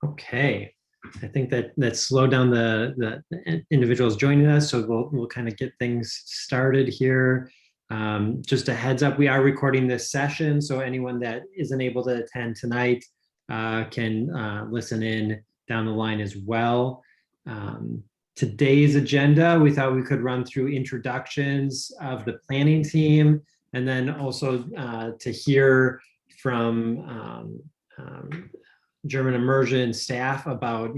Okay, I think that slowed down the individuals joining us, so we'll kind of get things started here. Just a heads up, we are recording this session, so anyone that isn't able to attend tonight can listen in down the line as well. Today's agenda, we thought we could run through introductions of the planning team, and then also to hear from German immersion staff about,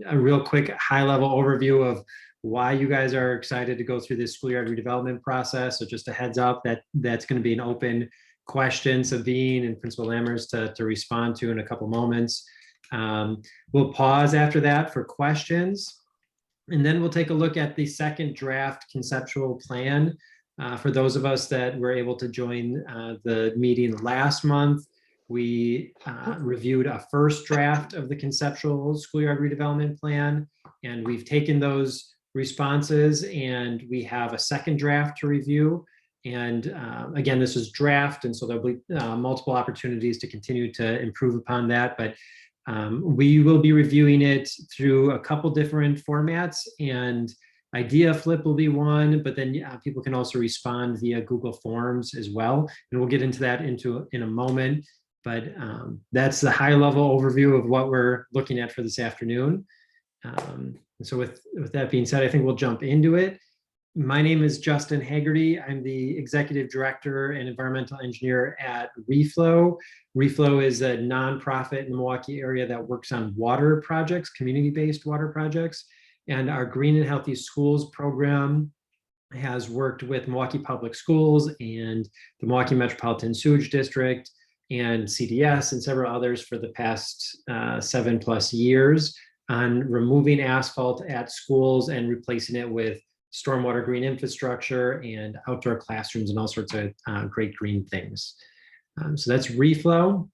a real quick high level overview of why you guys are excited to go through this schoolyard redevelopment process. So just a heads up that that's going to be an open question, Sabine and Principal Lammers to respond to in a couple moments. We'll pause after that for questions. And then we'll take a look at the second draft conceptual plan. For those of us that were able to join the meeting last month, we reviewed a first draft of the conceptual schoolyard redevelopment plan, and we've taken those responses and we have a second draft to review. And again, this is draft, and so there'll be multiple opportunities to continue to improve upon that. But we will be reviewing it through a couple different formats, and idea flip will be one, but then people can also respond via Google Forms as well. And we'll get into that in a moment. But that's the high level overview of what we're looking at for this afternoon. So with that being said, I think we'll jump into it. My name is Justin Haggerty. I'm the Executive Director and Environmental Engineer at Reflow. Reflow is a nonprofit in the Milwaukee area that works on water projects, community-based water projects. And our Green and Healthy Schools program has worked with Milwaukee Public Schools and the Milwaukee Metropolitan Sewage District and CDS and several others for the past 7+ years on removing asphalt at schools and replacing it with stormwater green infrastructure and outdoor classrooms and all sorts of great green things. So that's Reflow.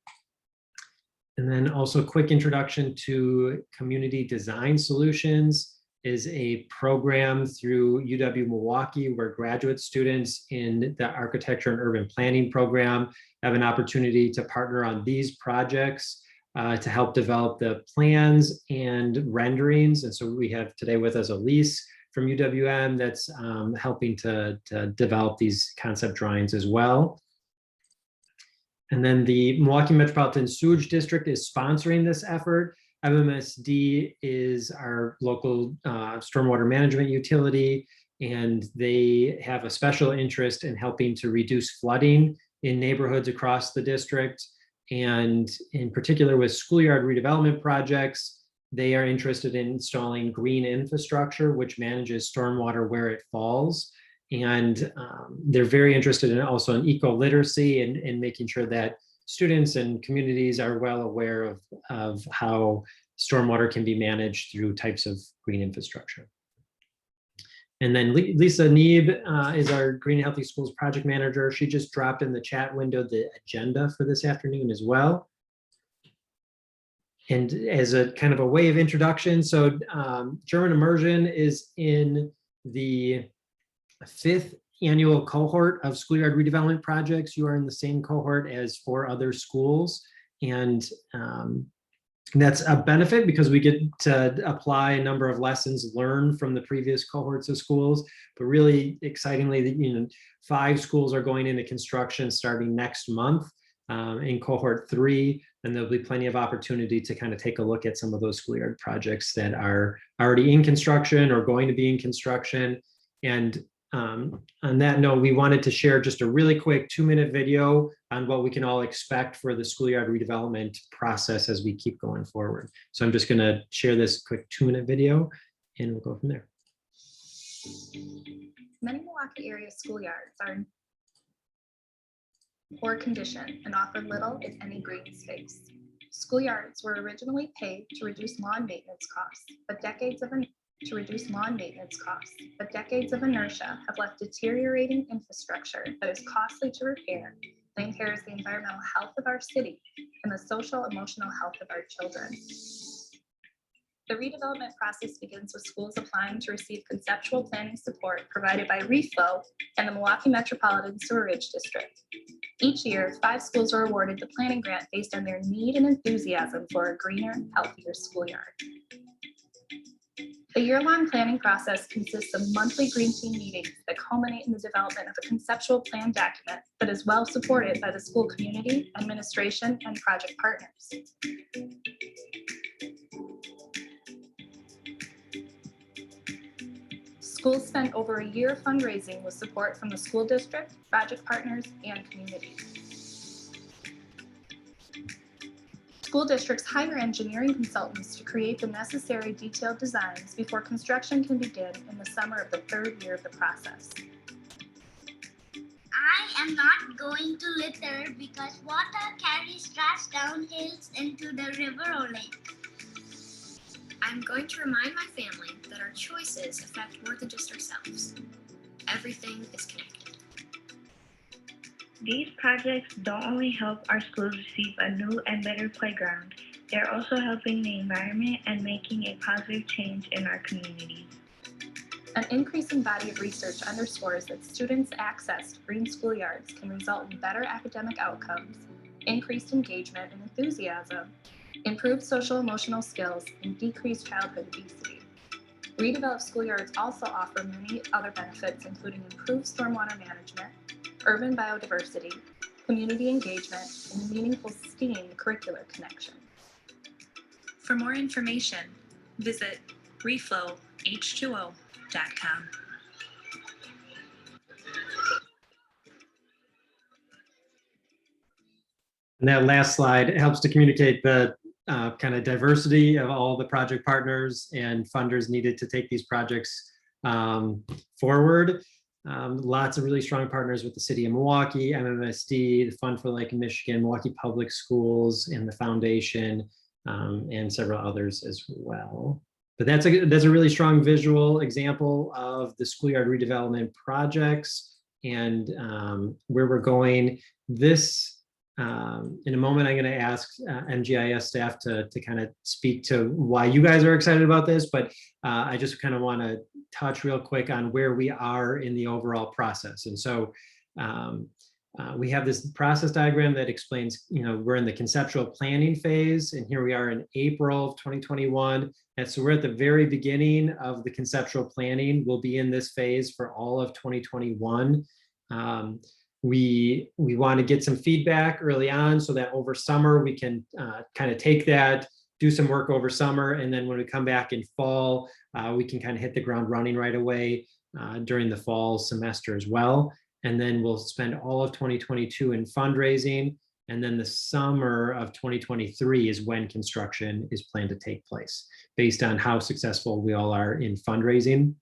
And then also a quick introduction to Community Design Solutions is a program through UW-Milwaukee where graduate students in the Architecture and Urban Planning program have an opportunity to partner on these projects to help develop the plans and renderings. And so we have today with us Elise from UWM that's helping to develop these concept drawings as well. And then the Milwaukee Metropolitan Sewage District is sponsoring this effort. MMSD is our local stormwater management utility, and they have a special interest in helping to reduce flooding in neighborhoods across the district. And in particular with schoolyard redevelopment projects, they are interested in installing green infrastructure, which manages stormwater where it falls. And they're very interested in also in eco-literacy and making sure that students and communities are well aware of how stormwater can be managed through types of green infrastructure. And then Lisa Neeb is our Green and Healthy Schools project manager. She just dropped in the chat window the agenda for this afternoon as well. And as a kind of a way of introduction, so German immersion is in the 5th annual cohort of schoolyard redevelopment projects. You are in the same cohort as 4 other schools. And that's a benefit because we get to apply a number of lessons learned from the previous cohorts of schools. But really excitingly, 5 schools are going into construction starting next month in cohort 3. And there'll be plenty of opportunity to kind of take a look at some of those schoolyard projects that are already in construction or going to be in construction. And on that note, we wanted to share just a really quick 2-minute video on what we can all expect for the schoolyard redevelopment process as we keep going forward. So I'm just going to share this quick 2-minute video and we'll go from there. Many Milwaukee area schoolyards are in poor condition and offer little, if any, green space. Schoolyards were originally paved to reduce lawn maintenance costs, but decades of inertia have left deteriorating infrastructure that is costly to repair and impairs the environmental health of our city and the social emotional health of our children. The redevelopment process begins with schools applying to receive conceptual planning support provided by Reflow and the Milwaukee Metropolitan Sewer Ridge District. Each year, 5 schools are awarded the planning grant based on their need and enthusiasm for a greener, healthier schoolyard. The year-long planning process consists of monthly green team meetings that culminate in the development of a conceptual plan document that is well supported by the school community, administration, and project partners. Schools spent over a year fundraising with support from the school district, project partners, and community. School districts hire engineering consultants to create the necessary detailed designs before construction can begin in the summer of the 3rd year of the process. I am not going to litter because water carries trash down hills into the river or lake. I'm going to remind my family that our choices affect more than just ourselves. Everything is connected. These projects don't only help our schools receive a new and better playground, they're also helping the environment and making a positive change in our communities. An increasing body of research underscores that students' access to green schoolyards can result in better academic outcomes, increased engagement and enthusiasm, improved social emotional skills, and decreased childhood obesity. Redeveloped schoolyards also offer many other benefits, including improved stormwater management, urban biodiversity, community engagement, and meaningful STEAM curricular connection. For more information, visit reflowh2o.com. And that last slide helps to communicate the kind of diversity of all the project partners and funders needed to take these projects forward. Lots of really strong partners with the City of Milwaukee, MMSD, the Fund for Lake Michigan, Milwaukee Public Schools, and the Foundation, and several others as well. But that's a really strong visual example of the schoolyard redevelopment projects and where we're going. This, in a moment, I'm going to ask MGIS staff to kind of speak to why you guys are excited about this, but I just kind of want to touch real quick on where we are in the overall process. And so we have this process diagram that explains, we're in the conceptual planning phase, and here we are in April of 2021. And so we're at the very beginning of the conceptual planning. We'll be in this phase for all of 2021. We want to get some feedback early on so that over summer we can kind of take that, do some work over summer, and then when we come back in fall, we can kind of hit the ground running right away during the fall semester as well. And then we'll spend all of 2022 in fundraising, and then the summer of 2023 is when construction is planned to take place, based on how successful we all are in fundraising.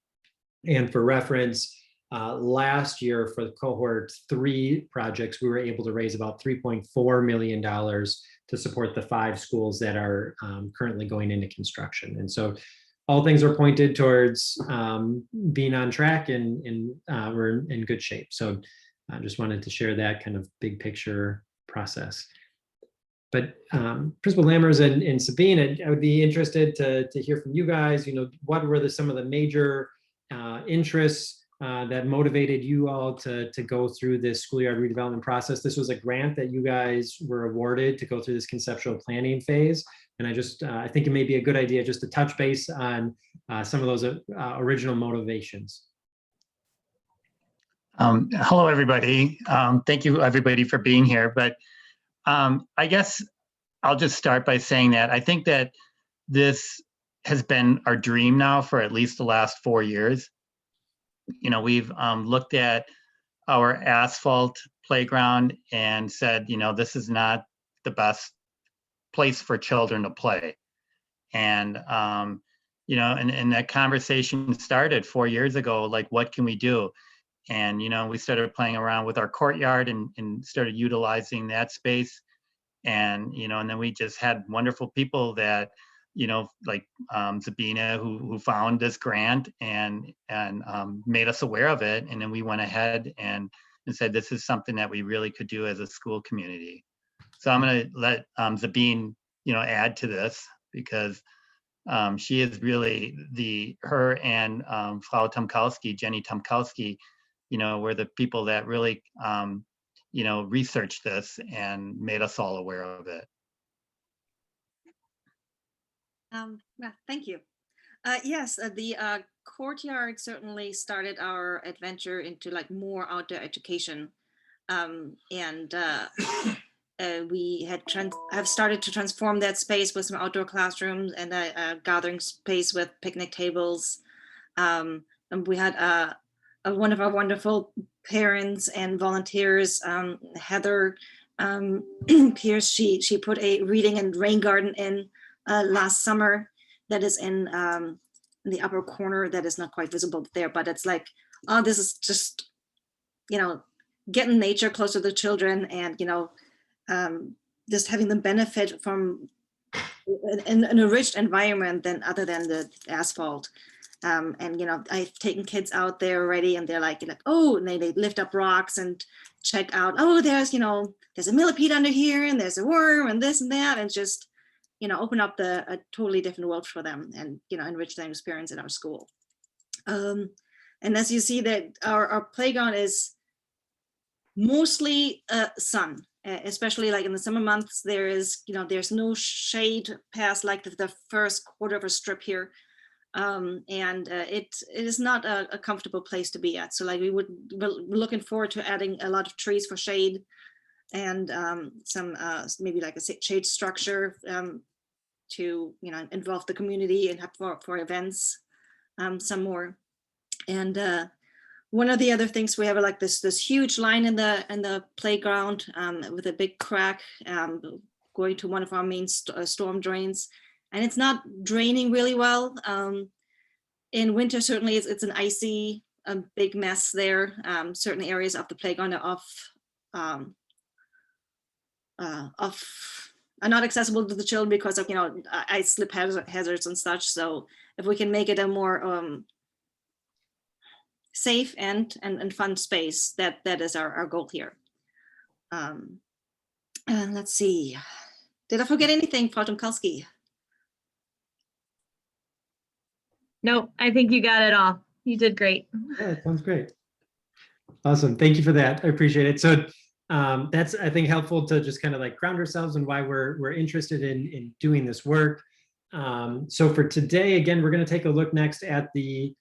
And for reference, last year for the cohort 3 projects, we were able to raise about $3.4 million to support the 5 schools that are currently going into construction. And so all things are pointed towards being on track, and we're in good shape. So I just wanted to share that kind of big picture process. But Principal Lammers and Sabine, I would be interested to hear from you guys. What were some of the major interests that motivated you all to go through this schoolyard redevelopment process? This was a grant that you guys were awarded to go through this conceptual planning phase. And I think it may be a good idea just to touch base on some of those original motivations. Hello, everybody. Thank you, everybody, for being here. But I guess I'll just start by saying that I think that this has been our dream now for at least the last 4 years. We've looked at our asphalt playground and said, this is not the best place for children to play. And, and that conversation started 4 years ago, like, what can we do? And, we started playing around with our courtyard and started utilizing that space. And, and then we just had wonderful people that, like Sabina, who found this grant and made us aware of it. And then we went ahead and said, this is something that we really could do as a school community. So I'm going to let Sabine, add to this, because She is really her and Frau Tomkowski, Jenny Tomkowski, were the people that really, researched this and made us all aware of it. Yeah, thank you. Yes, the courtyard certainly started our adventure into like more outdoor education. We have started to transform that space with some outdoor classrooms and a gathering space with picnic tables. And we had one of our wonderful parents and volunteers, Heather Pierce. She put a reading and rain garden in last summer that is in the upper corner that is not quite visible there, but it's like, oh, this is just, getting nature closer to the children and, just having them benefit from an enriched environment other than the asphalt. I've taken kids out there already and they're like, oh, and they lift up rocks and check out, oh, there's a millipede under here and there's a worm and this and that, and just, open up a totally different world for them and, enrich their experience in our school. And as you see that our playground is mostly sun, especially like in the summer months, there's no shade past like the first quarter of a strip here. It is not a comfortable place to be at. So like we're looking forward to adding a lot of trees for shade and some maybe like a shade structure to involve the community and have for events some more. And one of the other things, we have like this huge line in the playground with a big crack going to one of our main storm drains, and it's not draining really well. In winter, certainly it's an icy, big mess there. Certain areas of the playground are are not accessible to the children because of ice slip hazards and such. So if we can make it a more safe and fun space, that is our goal here. And let's see, did I forget anything, Frau Tomkowski? Nope, I think you got it all. You did great. Yeah, it sounds great. Awesome. Thank you for that. I appreciate it. So that's, I think, helpful to just kind of like ground ourselves and why we're interested in doing this work. So for today, again, we're going to take a look next at the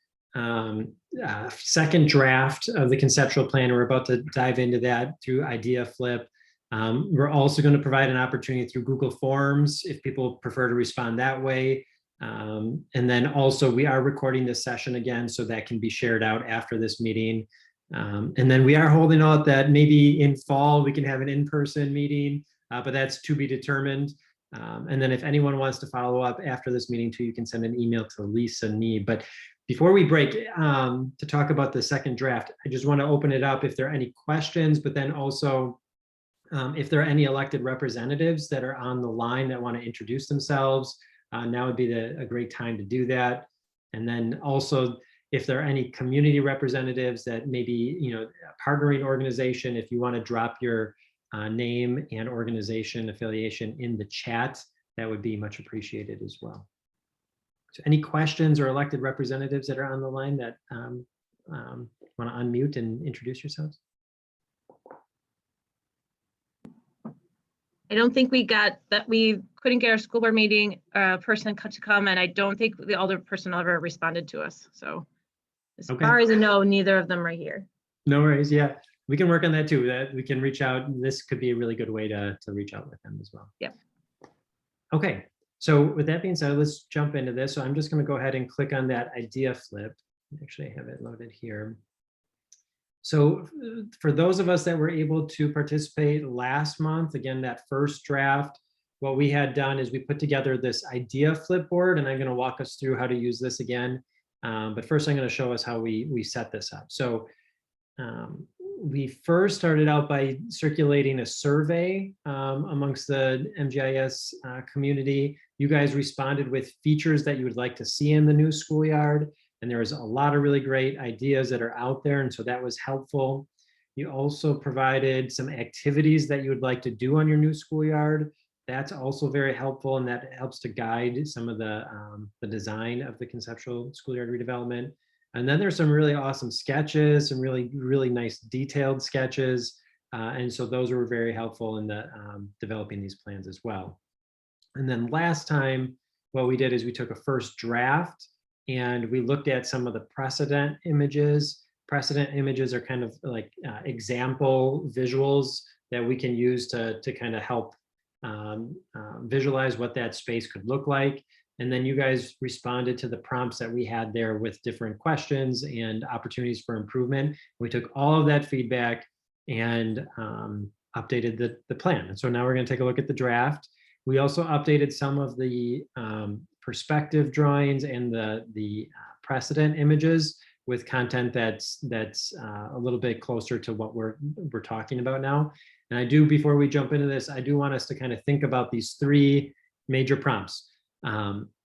second draft of the conceptual plan. We're about to dive into that through Idea Flip. We're also going to provide an opportunity through Google Forms if people prefer to respond that way. And then also we are recording this session again, so that can be shared out after this meeting. And then we are holding out that maybe in fall we can have an in-person meeting, but that's to be determined. And then if anyone wants to follow up after this meeting too, you can send an email to Lisa and me. But before we break to talk about the second draft, I just want to open it up if there are any questions, but then also if there are any elected representatives that are on the line that want to introduce themselves, now would be a great time to do that. And then also, if there are any community representatives that maybe, a partnering organization, if you want to drop your name and organization affiliation in the chat, that would be much appreciated as well. So any questions or elected representatives that are on the line that want to unmute and introduce yourselves? I don't think we got that. We couldn't get our school board meeting person to come, and I don't think the older person ever responded to us. So as far as I know, neither of them are here. No worries. Yeah, we can work on that too. That we can reach out. This could be a really good way to reach out with them as well. Yep. Okay. So with that being said, let's jump into this. So I'm just going to go ahead and click on that idea flip. Actually, I have it loaded here. So for those of us that were able to participate last month, again, that first draft, what we had done is we put together this idea flipboard, and I'm going to walk us through how to use this again. But first, I'm going to show us how we set this up. So we first started out by circulating a survey amongst the MGIS community. You guys responded with features that you would like to see in the new schoolyard. And there was a lot of really great ideas that are out there. And so that was helpful. You also provided some activities that you would like to do on your new schoolyard That's also very helpful, and that helps to guide some of the design of the conceptual schoolyard redevelopment. And then there's some really awesome sketches, some really nice detailed sketches. And so those were very helpful in the developing these plans as well. And then last time, what we did is we took a first draft and we looked at some of the precedent images. Precedent images are kind of like example visuals that we can use to kind of help visualize what that space could look like. And then you guys responded to the prompts that we had there with different questions and opportunities for improvement. We took all of that feedback and updated the plan. And so now we're going to take a look at the draft. We also updated some of the perspective drawings and the precedent images with content that's a little bit closer to what we're talking about now. And I do, before we jump into this, I do want us to kind of think about these three major prompts.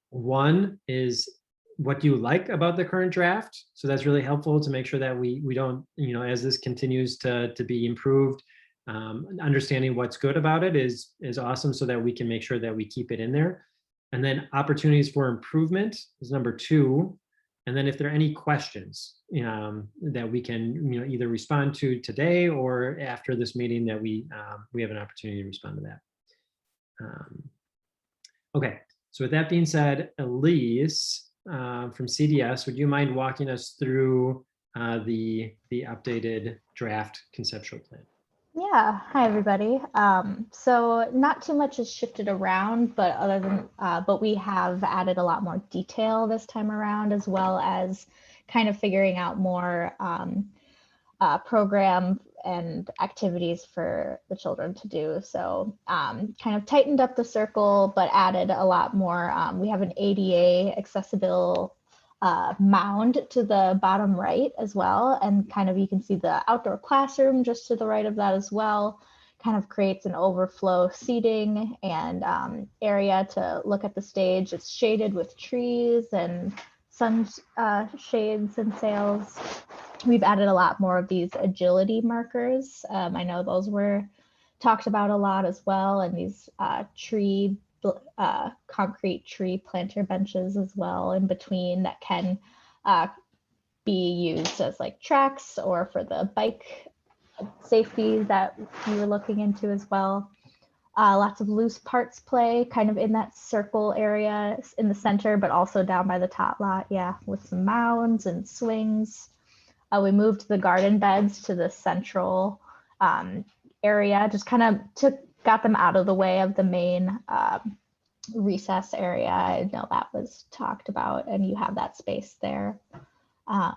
One is, what do you like about the current draft? So that's really helpful to make sure that we don't, as this continues to be improved, understanding what's good about it is awesome, so that we can make sure that we keep it in there. And then opportunities for improvement is number 2. And then if there are any questions that we can either respond to today or after this meeting, that we have an opportunity to respond to that. Okay, so with that being said, Elise from CDS, would you mind walking us through the updated draft conceptual plan? Yeah, hi everybody. So not too much has shifted around, but but we have added a lot more detail this time around, as well as kind of figuring out more program and activities for the children to do. So kind of tightened up the circle, but added a lot more. We have an ADA accessible mound to the bottom right as well, and kind of you can see the outdoor classroom just to the right of that as well. Kind of creates an overflow seating and area to look at the stage. It's shaded with trees and sun shades and sails. We've added a lot more of these agility markers. I know those were talked about a lot as well, and these concrete tree planter benches as well in between that can be used as like tracks or for the bike safety that we were looking into as well. Lots of loose parts play kind of in that circle area in the center, but also down by the tot lot, with some mounds and swings. We moved the garden beds to the central area, just kind of got them out of the way of the main recess area. I know that was talked about, and you have that space there. So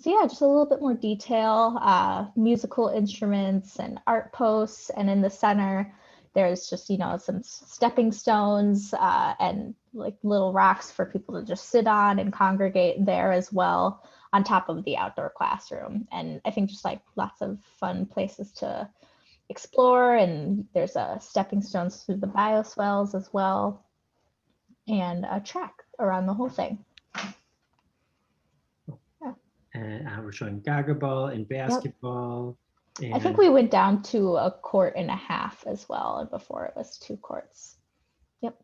yeah, just a little bit more detail, musical instruments and art posts. And in the center, there's just, some stepping stones and like little rocks for people to just sit on and congregate there as well, on top of the outdoor classroom. And I think just like lots of fun places to explore, and there's stepping stones through the bioswales as well, and a track around the whole thing. Yeah. And we're showing gaga ball and basketball. Yep. And I think we went down to a court and a half as well, and before it was 2 courts. Yep.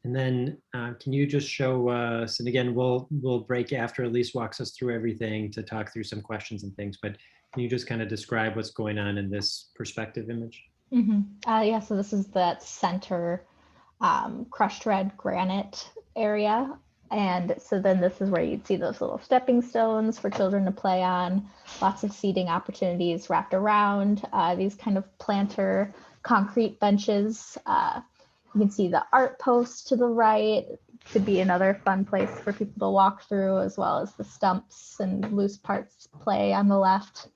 And then can you just show us, and again, we'll break after Elise walks us through everything to talk through some questions and things, but can you just kind of describe what's going on in this perspective image? Mm-hmm. Yeah, so this is that center crushed red granite area. And so then this is where you'd see those little stepping stones for children to play on, lots of seating opportunities wrapped around these kind of planter concrete benches. You can see the art post to the right. Could be another fun place for people to walk through, as well as the stumps and loose parts play on the left.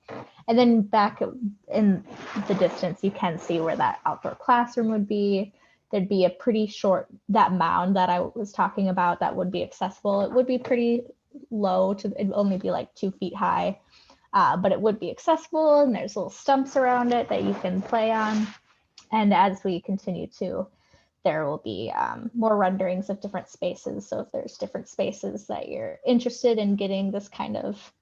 And then back in the distance, you can see where that outdoor classroom would be. There'd be a pretty short, that mound that I was talking about that would be accessible. It would be pretty low, it'd only be like 2 feet high, but it would be accessible, and there's little stumps around it that you can play on. And as we continue to, there will be more renderings of different spaces. So if there's different spaces that you're interested in getting this kind of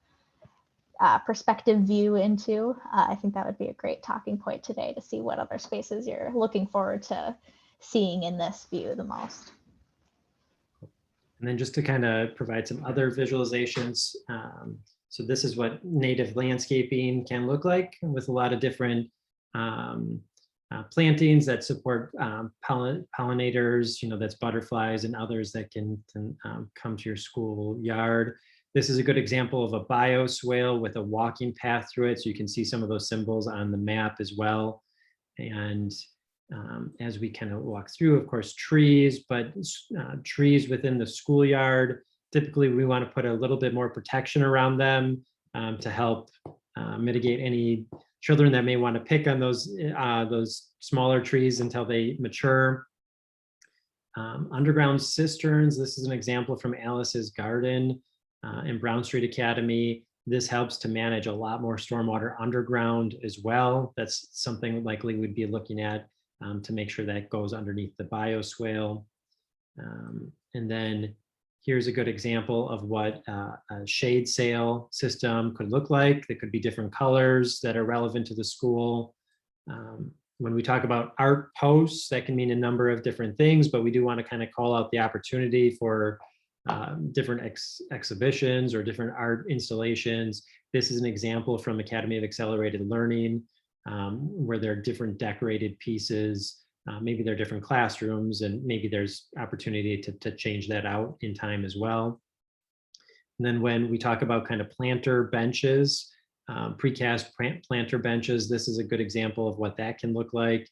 perspective view into. I think that would be a great talking point today to see what other spaces you're looking forward to seeing in this view the most. And then just to kind of provide some other visualizations. So this is what native landscaping can look like with a lot of different plantings that support pollinators, that's butterflies and others that can come to your school yard. This is a good example of a bioswale with a walking path through it. So you can see some of those symbols on the map as well. And as we kind of walk through, of course, trees, but trees within the schoolyard, typically we want to put a little bit more protection around them to help mitigate any children that may want to pick on those smaller trees until they mature. Underground cisterns, this is an example from Alice's garden in Brown Street Academy. This helps to manage a lot more stormwater underground as well. That's something likely we'd be looking at to make sure that goes underneath the bioswale. And then here's a good example of what a shade sail system could look like. There could be different colors that are relevant to the school. When we talk about art posts, that can mean a number of different things, but we do want to kind of call out the opportunity for different exhibitions or different art installations. This is an example from Academy of Accelerated Learning, where there are different decorated pieces. Maybe there are different classrooms, and maybe there's opportunity to change that out in time as well. And then when we talk about kind of planter benches, precast planter benches, this is a good example of what that can look like.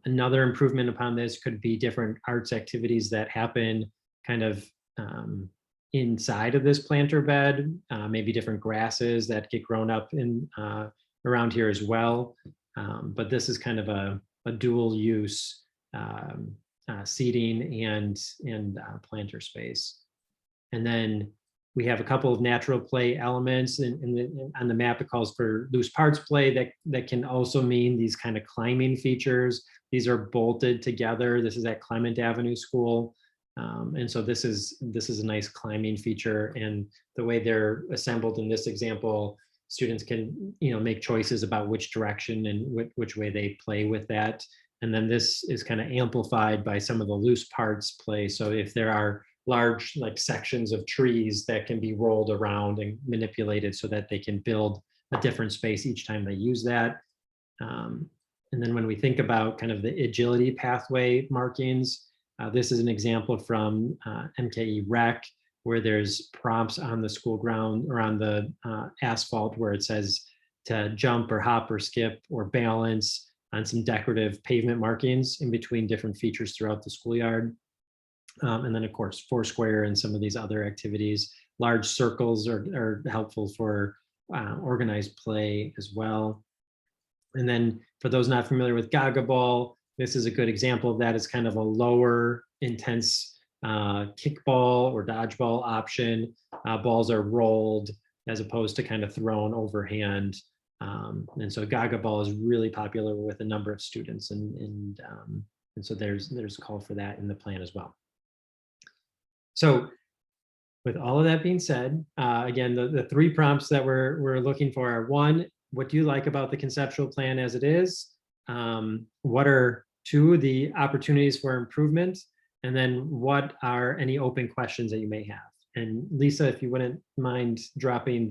Another improvement upon this could be different arts activities that happen kind of inside of this planter bed, maybe different grasses that get grown up in around here as well. But this is kind of a dual use seating and planter space. And then we have a couple of natural play elements on the map. It calls for loose parts play that can also mean these kind of climbing features. These are bolted together. This is at Clement Avenue School. And so this is a nice climbing feature, and the way they're assembled in this example, students can make choices about which direction and which way they play with that. And then this is kind of amplified by some of the loose parts play. So if there are large sections of trees that can be rolled around and manipulated so that they can build a different space each time they use that. And then when we think about kind of the agility pathway markings, this is an example from MKE Rec, where there's prompts on the school ground or on the asphalt where it says to jump or hop or skip or balance on some decorative pavement markings in between different features throughout the schoolyard. And then of course, Foursquare and some of these other activities. Large circles are helpful for organized play as well. And then for those not familiar with Gaga Ball, this is a good example of that. It's kind of a lower intense kickball or dodgeball option. Balls are rolled as opposed to kind of thrown overhand. And so Gaga Ball is really popular with a number of students, and so there's a call for that in the plan as well. So with all of that being said, again, the three prompts that we're looking for are: one, what do you like about the conceptual plan as it is? What are two, the opportunities for improvement? And then what are any open questions that you may have? And Lisa, if you wouldn't mind dropping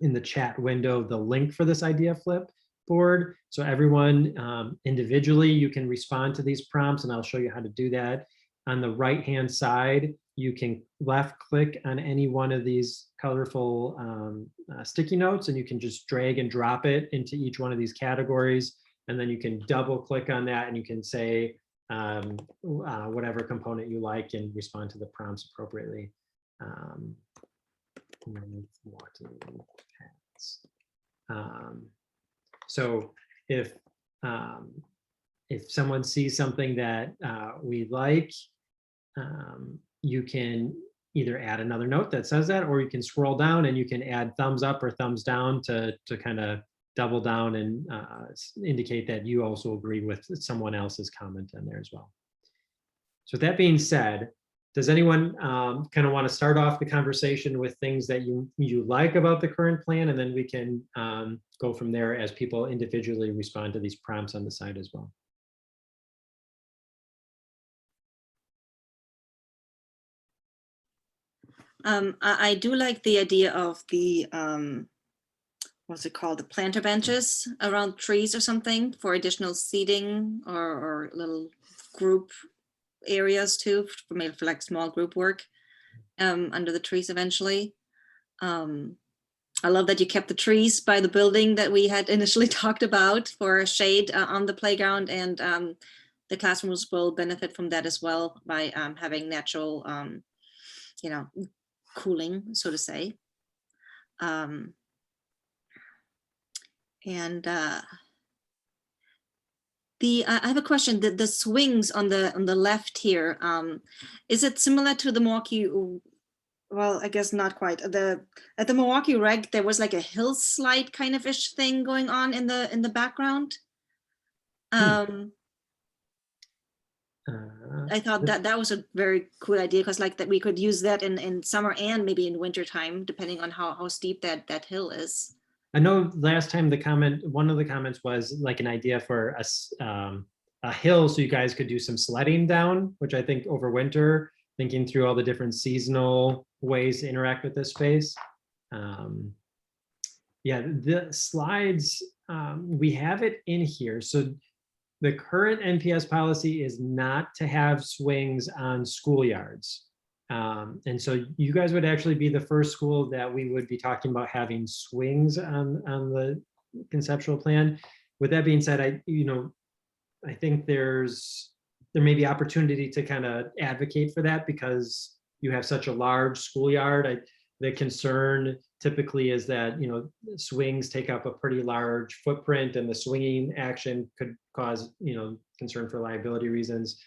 in the chat window the link for this idea flip board. So everyone individually, you can respond to these prompts, and I'll show you how to do that. On the right-hand side, you can left click on any one of these colorful sticky notes, and you can just drag and drop it into each one of these categories. And then you can double click on that, and you can say whatever component you like and respond to the prompts appropriately. So if someone sees something that we like, you can either add another note that says that, or you can scroll down and you can add thumbs up or thumbs down to kind of double down and indicate that you also agree with someone else's comment in there as well. So with that being said, does anyone kind of want to start off the conversation with things that you like about the current plan, and then we can go from there as people individually respond to these prompts on the side as well. I do like the idea of the what's it called, the planter benches around trees or something for additional seating or little group areas too, for maybe for like small group work under the trees eventually. I love that you kept the trees by the building that we had initially talked about for shade on the playground, and the classrooms will benefit from that as well by having natural, you know, cooling, so to say. I have a question. The swings on the left here, is it similar to the Milwaukee? Well, I guess not quite. At the Milwaukee Reg, there was like a hill slide kind of ish thing going on in the background. I thought that was a very cool idea, because like that we could use that in summer and maybe in winter time, depending on how steep that hill is. I know last time one of the comments was like an idea for a hill so you guys could do some sledding down, which I think over winter, thinking through all the different seasonal ways to interact with this space. Yeah, the slides, we have it in here. So the current NPS policy is not to have swings on schoolyards. And so you guys would actually be the first school that we would be talking about having swings on the conceptual plan. With that being said, I think there may be opportunity to kind of advocate for that, because you have such a large schoolyard. The concern typically is that, swings take up a pretty large footprint, and the swinging action could cause, concern for liability reasons.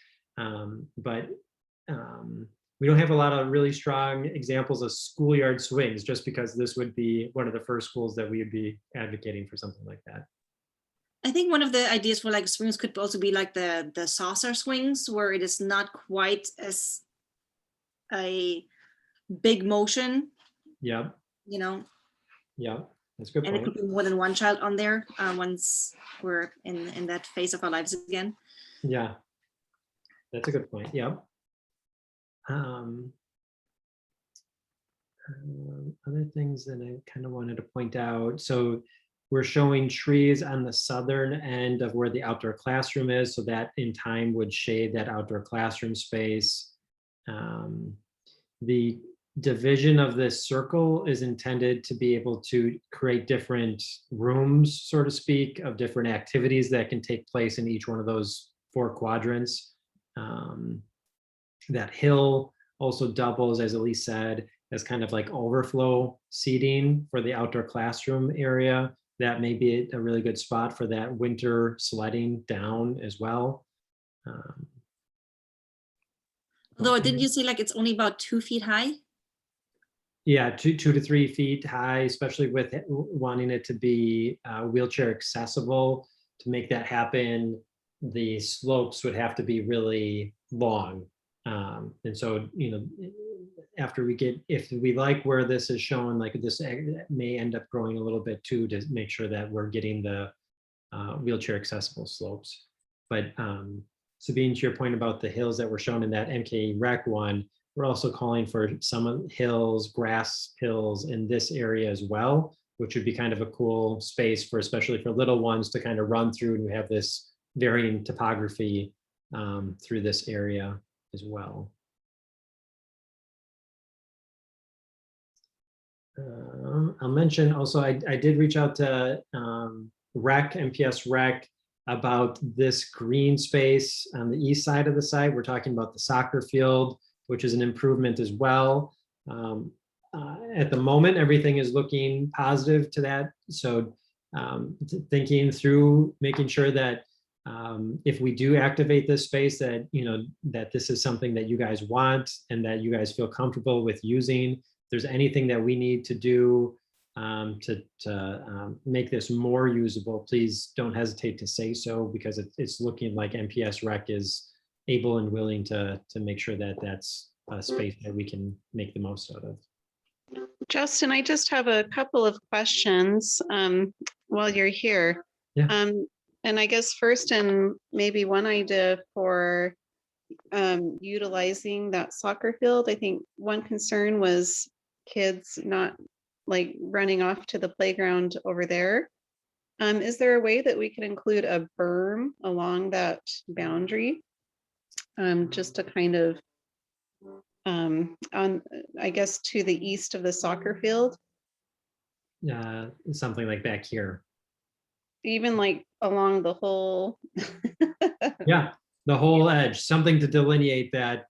We don't have a lot of really strong examples of schoolyard swings, just because this would be one of the first schools that we would be advocating for something like that. I think one of the ideas for like swings could also be like the saucer swings, where it is not quite as a big motion. Yeah. Yeah, that's a good point. And it could be more than one child on there once we're in that phase of our lives again. Yeah, that's a good point. Yeah. Other things that I kind of wanted to point out. So we're showing trees on the southern end of where the outdoor classroom is, so that in time would shade that outdoor classroom space. The division of this circle is intended to be able to create different rooms, so to speak, of different activities that can take place in each one of those 4 quadrants. That hill also doubles, as Elise said, as kind of like overflow seating for the outdoor classroom area. That may be a really good spot for that winter sledding down as well. Although, didn't you say like it's only about 2 feet high? Yeah, 2 to 3 feet high, especially with wanting it to be wheelchair accessible. To make that happen, the slopes would have to be really long. And so, after if we like where this is shown, like this may end up growing a little bit too, to make sure that we're getting the wheelchair accessible slopes. But Sabine, to your point about the hills that were shown in that MK Rec one, we're also calling for some hills, grass hills in this area as well, which would be kind of a cool space for, especially for little ones, to kind of run through and have this varying topography through this area as well. I'll mention also, I did reach out to MPS Rec about this green space on the east side of the site. We're talking about the soccer field, which is an improvement as well. At the moment, everything is looking positive to that. So thinking through, making sure that if we do activate this space, that that this is something that you guys want and that you guys feel comfortable with using. If there's anything that we need to do to make this more usable, please don't hesitate to say so, because it's looking like MPS Rec is able and willing to make sure that that's space that we can make the most out of. Justin, I just have a couple of questions while you're here. Yeah. And I guess first, and maybe one idea for utilizing that soccer field. I think one concern was kids not like running off to the playground over there. Is there a way that we can include a berm along that boundary? Just to kind of on, I guess, to the east of the soccer field, Something like back here. even like along the whole. Yeah, the whole edge, something to delineate that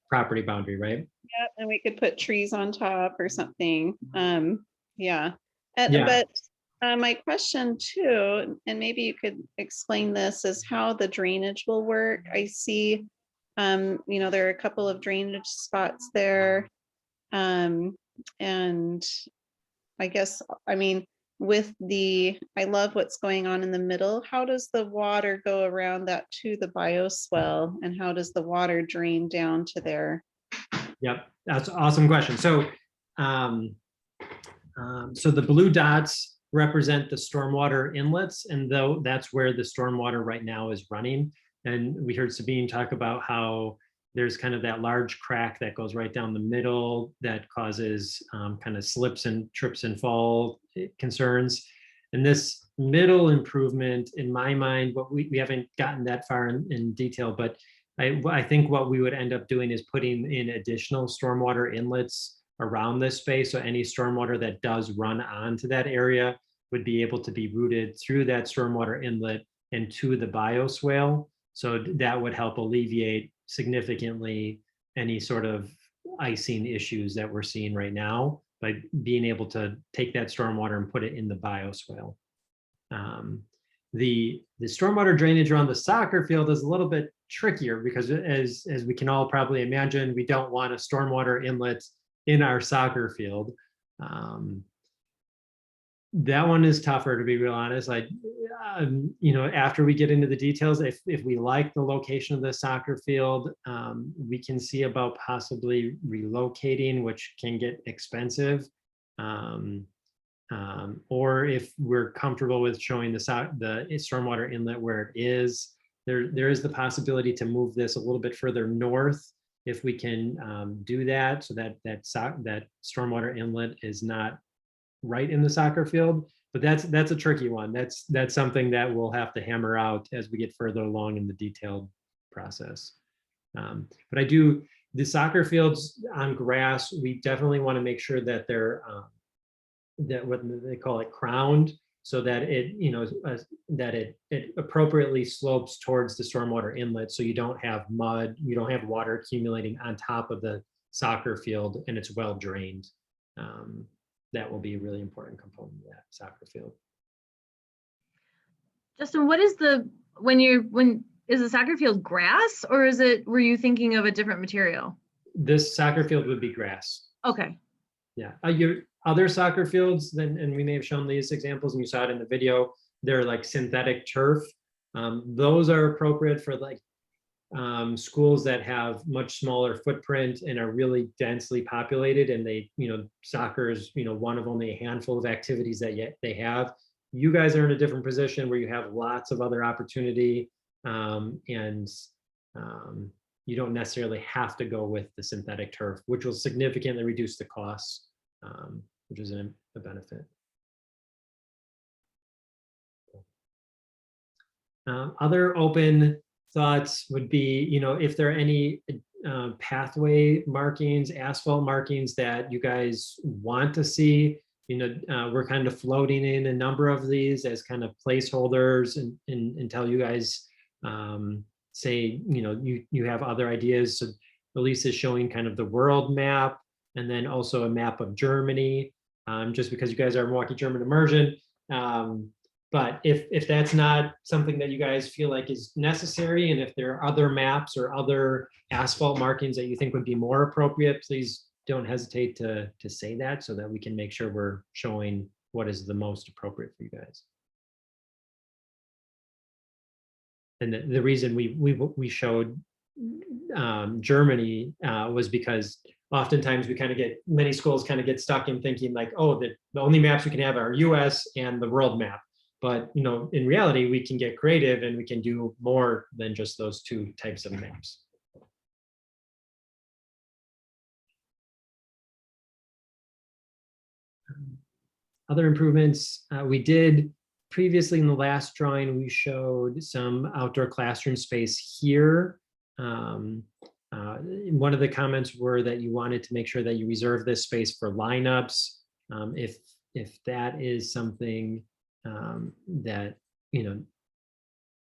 property boundary, right? Yeah, and we could put trees on top or something. Yeah. Yeah. But my question too, and maybe you could explain this, is how the drainage will work. I see, you know, there are a couple of drainage spots there. And I guess, I mean, I love what's going on in the middle. How does the water go around that to the bioswale, and how does the water drain down to there? Yep, that's an awesome question. So, so the blue dots represent the stormwater inlets, and though that's where the stormwater right now is running. And we heard Sabine talk about how there's kind of that large crack that goes right down the middle that causes kind of slips and trips and fall concerns. And this middle improvement, in my mind, what we haven't gotten that far in detail, but I think what we would end up doing is putting in additional stormwater inlets around this space. So any stormwater that does run onto that area would be able to be routed through that stormwater inlet and to the bioswale. So that would help alleviate significantly any sort of icing issues that we're seeing right now by being able to take that stormwater and put it in the bioswale. The stormwater drainage around the soccer field is a little bit trickier because as we can all probably imagine, we don't want a stormwater inlet in our soccer field. That one is tougher, to be real honest. You know, after we get into the details, if we like the location of the soccer field, we can see about possibly relocating, which can get expensive. Or if we're comfortable with showing the stormwater inlet where it is, there is the possibility to move this a little bit further north if we can do that, so that stormwater inlet is not right in the soccer field. But that's a tricky one. That's something that we'll have to hammer out as we get further along in the detailed process. But the soccer fields on grass, we definitely want to make sure that they're that what they call it crowned, so that it, you know, that it appropriately slopes towards the stormwater inlet, so you don't have mud, you don't have water accumulating on top of the soccer field, and it's well drained. That will be a really important component of that soccer field. Justin, what is is the soccer field grass, or were you thinking of a different material? This soccer field would be grass. Okay. Yeah, your other soccer fields, and we may have shown these examples and you saw it in the video, they're like synthetic turf. Those are appropriate for like schools that have much smaller footprint and are really densely populated, and they, you know, soccer is, you know, one of only a handful of activities that they have. You guys are in a different position where you have lots of other opportunity, and you don't necessarily have to go with the synthetic turf, which will significantly reduce the costs, which is a benefit. Other open thoughts would be, you know, if there are any pathway markings, asphalt markings that you guys want to see. You know, we're kind of floating in a number of these as kind of placeholders until you guys say, you know, you have other ideas. So Elise is showing kind of the world map, and then also a map of Germany, just because you guys are Milwaukee German immersion. But if that's not something that you guys feel like is necessary, and if there are other maps or other asphalt markings that you think would be more appropriate, please don't hesitate to say that, so that we can make sure we're showing what is the most appropriate for you guys. And the reason we showed Germany was because oftentimes we kind of get, many schools kind of get stuck in thinking like, oh, the only maps we can have are US and the world map. But in reality, we can get creative and we can do more than just those two types of maps. Other improvements we did previously in the last drawing, we showed some outdoor classroom space here. One of the comments were that you wanted to make sure that you reserve this space for lineups. If that is something that,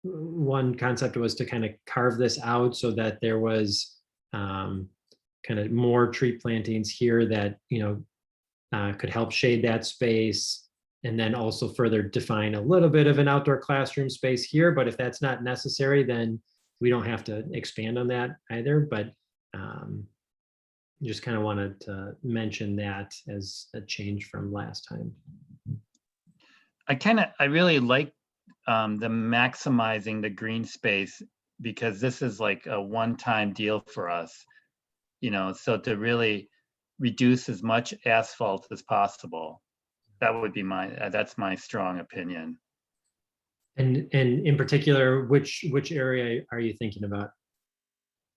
one concept was to kind of carve this out so that there was kind of more tree plantings here that, could help shade that space, and then also further define a little bit of an outdoor classroom space here. But if that's not necessary, then we don't have to expand on that either. But just kind of wanted to mention that as a change from last time. I really like the maximizing the green space, because this is like a one-time deal for us, so to really reduce as much asphalt as possible. That would be that's my strong opinion. And in particular, which area are you thinking about?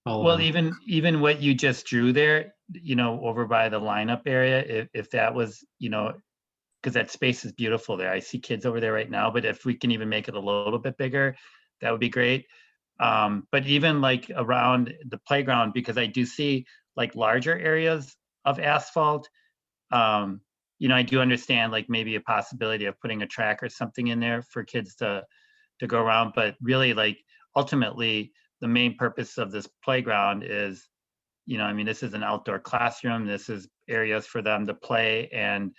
Well, even what you just drew there, over by the lineup area, if that was, because that space is beautiful there. I see kids over there right now, but if we can even make it a little bit bigger, that would be great. But even like around the playground, because I do see like larger areas of asphalt. I do understand like maybe a possibility of putting a track or something in there for kids to go around, but really like ultimately the main purpose of this playground is, this is an outdoor classroom. This is areas for them to play. And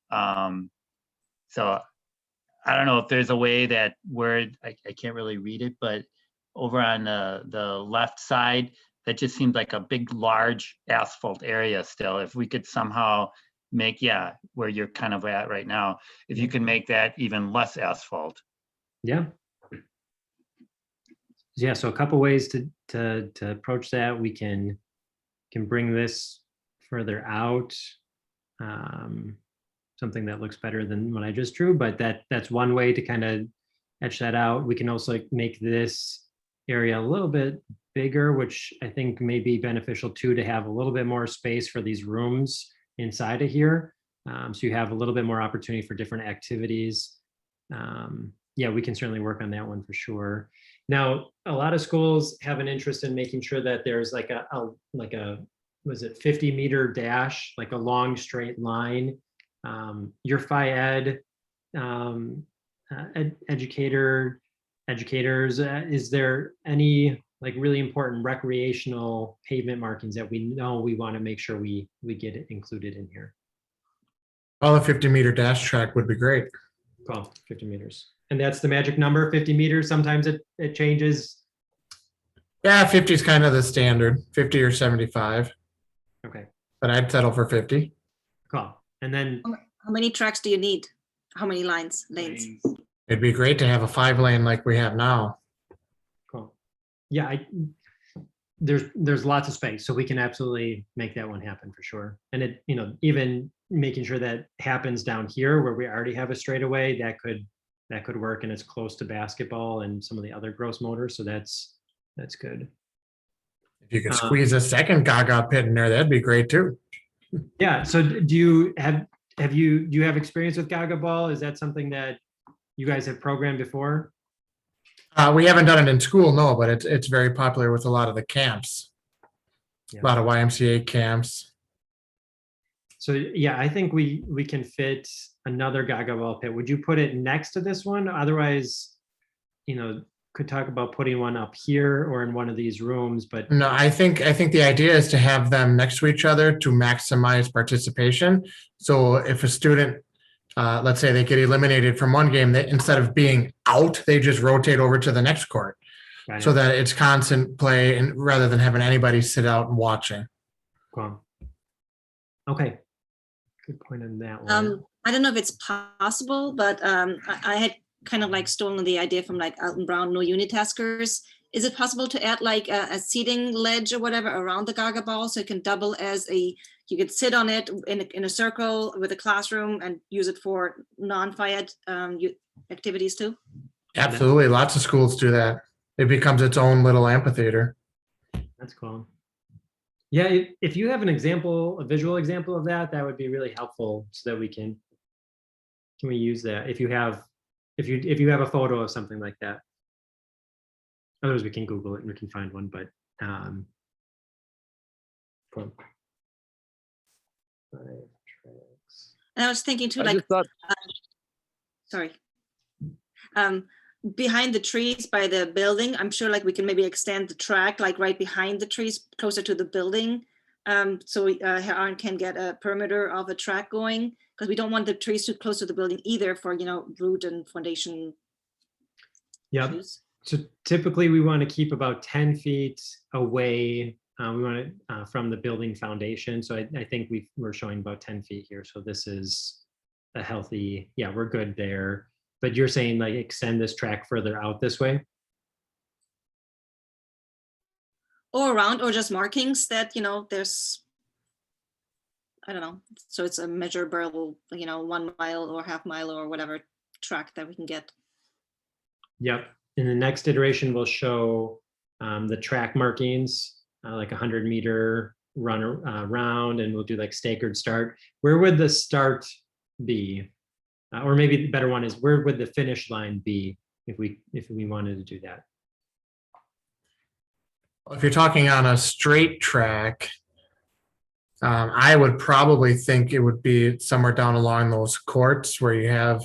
so I don't know if there's a way that where I can't really read it, but over on the left side, that just seems like a big, large asphalt area still. If we could somehow make, where you're kind of at right now, if you can make that even less asphalt. Yeah. Yeah, so a couple ways to approach that. We can bring this further out, something that looks better than what I just drew, but that's one way to kind of etch that out. We can also make this area a little bit bigger, which I think may be beneficial too, to have a little bit more space for these rooms inside of here. So you have a little bit more opportunity for different activities. Yeah, we can certainly work on that one for sure. Now, a lot of schools have an interest in making sure that there's like a was it 50-meter dash, like a long straight line. Your Phi Ed educators, is there any like really important recreational pavement markings that we know we want to make sure we get it included in here? Well, a 50-meter dash track would be great. Cool, 50 meters. And that's the magic number, 50 meters. Sometimes it changes. Yeah, 50 is kind of the standard, 50 or 75. Okay. But I'd settle for 50. Cool. And then how many tracks do you need? How many lanes? It'd be great to have a 5-lane like we have now. Cool. Yeah, there's lots of space, so we can absolutely make that one happen for sure. And it, even making sure that happens down here where we already have a straightaway, that could work, and it's close to basketball and some of the other gross motors, so that's good. If you could squeeze a second Gaga pit in there, that'd be great too. Yeah. So do you have experience with Gaga ball? Is that something that you guys have programmed before? We haven't done it in school, no, but it's very popular with a lot of the camps. Yeah. A lot of YMCA camps. So yeah, I think we can fit another Gaga ball pit. Would you put it next to this one? Otherwise, could talk about putting one up here or in one of these rooms, but no, I think the idea is to have them next to each other to maximize participation. So if a student, let's say they get eliminated from one game, they, instead of being out, they just rotate over to the next court, so that it's constant play, and rather than having anybody sit out and watching. Cool. Okay. Good point on that one. I don't know if it's possible, but I had kind of like stolen the idea from like Alton Brown, no unitaskers. Is it possible to add like a seating ledge or whatever around the Gaga ball so it can double as you could sit on it in a circle with a classroom and use it for non-FIAD activities too? Absolutely. Lots of schools do that. It becomes its own little amphitheater. That's cool. Yeah, if you have an example, a visual example of that, that would be really helpful so that we can we use that if you have a photo of something like that. Otherwise, we can Google it and we can find one, but cool. And I was thinking too, I like, just thought, sorry. Behind the trees by the building, I'm sure like we can maybe extend the track like right behind the trees closer to the building. So Aaron can get a perimeter of a track going, because we don't want the trees too close to the building either for, root and foundation. Yeah. issues. So typically we want to keep about 10 feet away. We want it from the building foundation. So I think we're showing about 10 feet here. So this is a healthy, yeah, we're good there. But you're saying like extend this track further out this way? Or around, or just markings that, there's, I don't know. So it's a measurable, 1 mile or half mile or whatever track that we can get. Yep. In the next iteration, we'll show the track markings, like 100-meter run around, and we'll do like staggered start. Where would the start be? Or maybe the better one is, where would the finish line be if we wanted to do that? If you're talking on a straight track, I would probably think it would be somewhere down along those courts where you have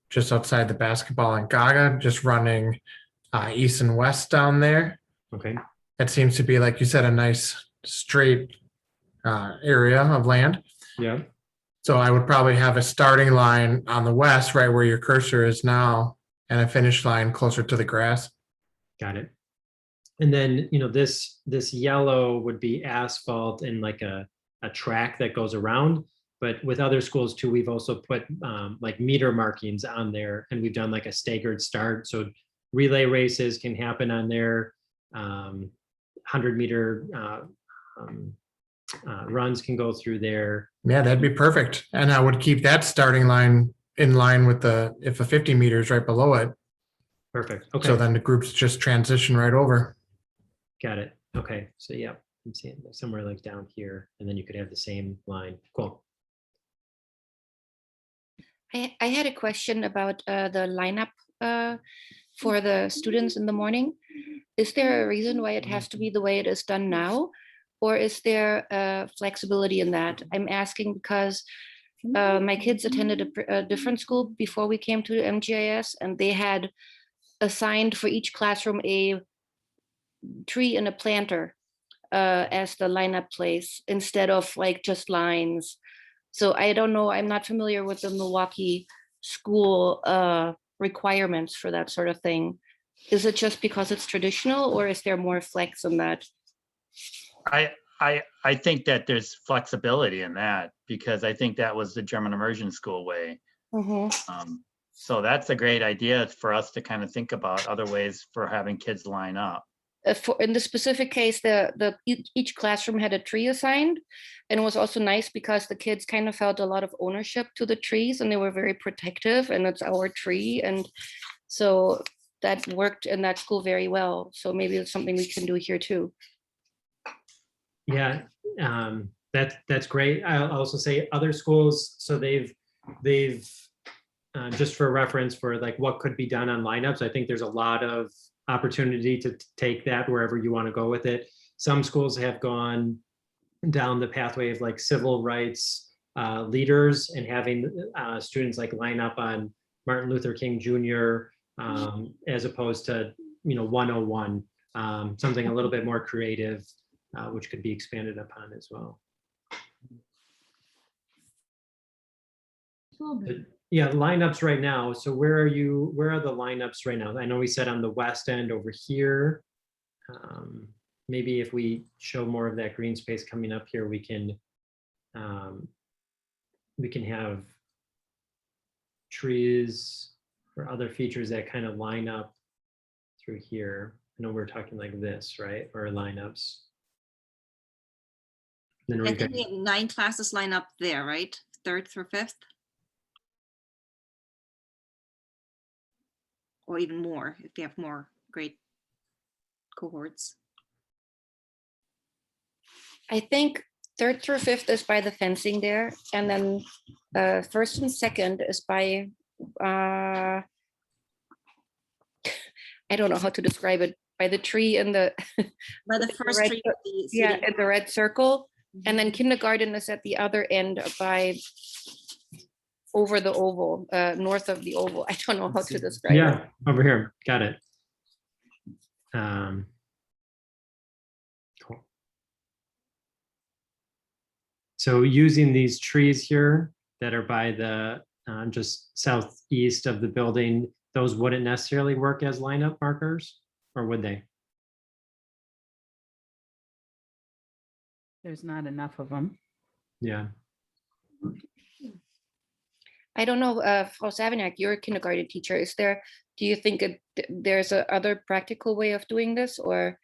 just outside the basketball and Gaga, just running east and west down there. Okay. That seems to be, like you said, a nice straight area of land. Yeah. So I would probably have a starting line on the west, right where your cursor is now, and a finish line closer to the grass. Got it. And then, this yellow would be asphalt and like a track that goes around. But with other schools too, we've also put like meter markings on there, and we've done like a staggered start. So relay races can happen on there. 100-meter runs can go through there. Yeah, that'd be perfect. And I would keep that starting line in line with if a 50 meters right below it. Perfect. Okay. So then the groups just transition right over. Got it. Okay. So yeah, I'm seeing somewhere like down here, and then you could have the same line. Cool. I had a question about the lineup for the students in the morning. Is there a reason why it has to be the way it is done now? Or is there flexibility in that? I'm asking because my kids attended a different school before we came to MGIS, and they had assigned for each classroom a tree and a planter as the lineup place instead of like just lines. So I don't know, I'm not familiar with the Milwaukee school requirements for that sort of thing. Is it just because it's traditional, or is there more flex in that? I think that there's flexibility in that, because I think that was the German immersion school way. So that's a great idea for us to kind of think about other ways for having kids line up. In the specific case, each classroom had a tree assigned, and it was also nice because the kids kind of felt a lot of ownership to the trees, and they were very protective, and it's our tree, and so that worked in that school very well. So maybe it's something we can do here too. Yeah, that's great. I'll also say other schools, so they've just for reference for like what could be done on lineups, I think there's a lot of opportunity to take that wherever you want to go with it. Some schools have gone down the pathway of like civil rights leaders and having students like line up on Martin Luther King Jr. As opposed to 101, something a little bit more creative, which could be expanded upon as well. But yeah, lineups right now. So where are the lineups right now? I know we said on the west end over here. Maybe if we show more of that green space coming up here, we can have trees or other features that kind of line up through here. I know we're talking like this, right? Or lineups. Then I we're think we have 9 classes line up there, right? 3rd through 5th? Or even more, if you have more grade cohorts. I think 3rd through 5th is by the fencing there, and then 1st and 2nd is by I don't know how to describe it, by the tree and the By the the first red tree. cir- of the yeah, city. and the red circle, and then kindergarten is at the other end by over the oval, north of the oval. I don't know how to describe it. Yeah, over here. Got it. Cool. So using these trees here that are by the just southeast of the building, those wouldn't necessarily work as lineup markers, or would they? There's not enough of them. Yeah. I don't know, Frau Savignac, you're a kindergarten teacher. Do you think there's a other practical way of doing this, or?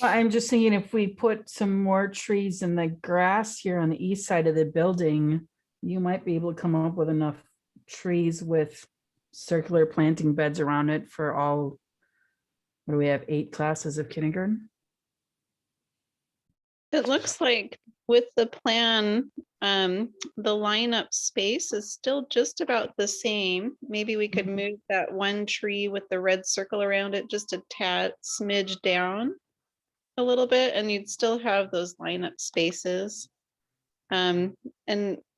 Well, I'm just thinking if we put some more trees in the grass here on the east side of the building, you might be able to come up with enough trees with circular planting beds around it for all, what do we have, 8 classes of kindergarten? It looks like with the plan, the lineup space is still just about the same. Maybe we could move that one tree with the red circle around it just a tad smidge down a little bit, and you'd still have those lineup spaces. And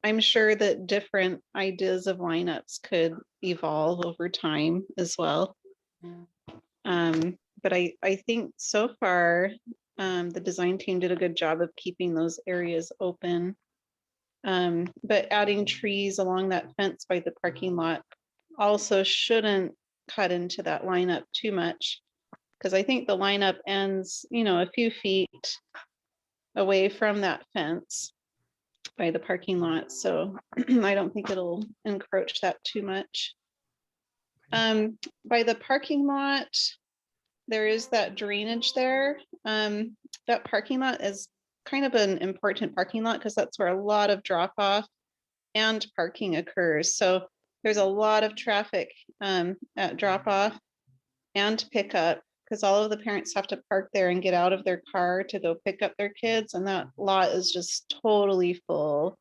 I'm sure that different ideas of lineups could evolve over time as well. But I think so far, the design team did a good job of keeping those areas open. But adding trees along that fence by the parking lot also shouldn't cut into that lineup too much, because I think the lineup ends, a few feet away from that fence by the parking lot. So I don't think it'll encroach that too much. By the parking lot, there is that drainage there. That parking lot is kind of an important parking lot because that's where a lot of drop off and parking occurs. So there's a lot of traffic at drop off and pickup, because all of the parents have to park there and get out of their car to go pick up their kids. And that lot is just totally full.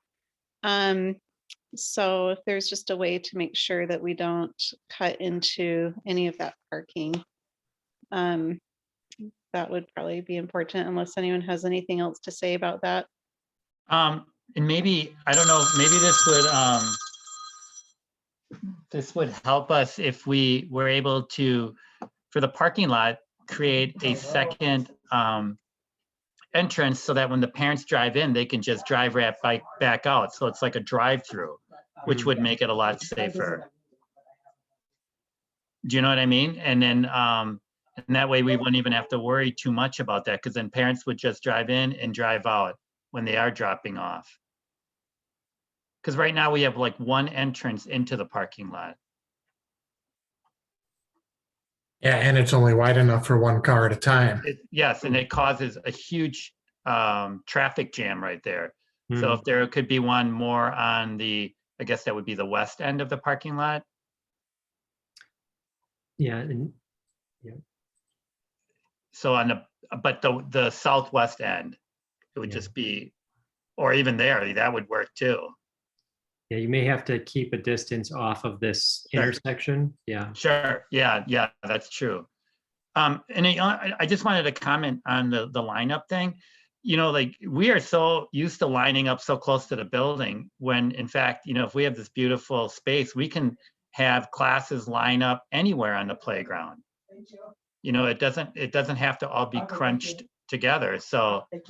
So if there's just a way to make sure that we don't cut into any of that parking, that would probably be important, unless anyone has anything else to say about that. And maybe, I don't know, maybe this would help us if we were able to, for the parking lot, create a second entrance so that when the parents drive in, they can just drive right back out. So it's like a drive-through, which would make it a lot safer. Do you know what I mean? And then, and that way we wouldn't even have to worry too much about that, because then parents would just drive in and drive out when they are dropping off. Because right now we have like one entrance into the parking lot. Yeah, and it's only wide enough for one car at a time. Yes, and it causes a huge traffic jam right there. So if there could be one more on the, I guess that would be the west end of the parking lot. Yeah. And yeah. So on the southwest end, it would just be, or even there, that would work too. Yeah, you may have to keep a distance off of this intersection. Yeah. Sure. Yeah, that's true. And I just wanted to comment on the lineup thing. Like we are so used to lining up so close to the building, when in fact, if we have this beautiful space, we can have classes line up anywhere on the playground. It doesn't have to all be crunched together. So, like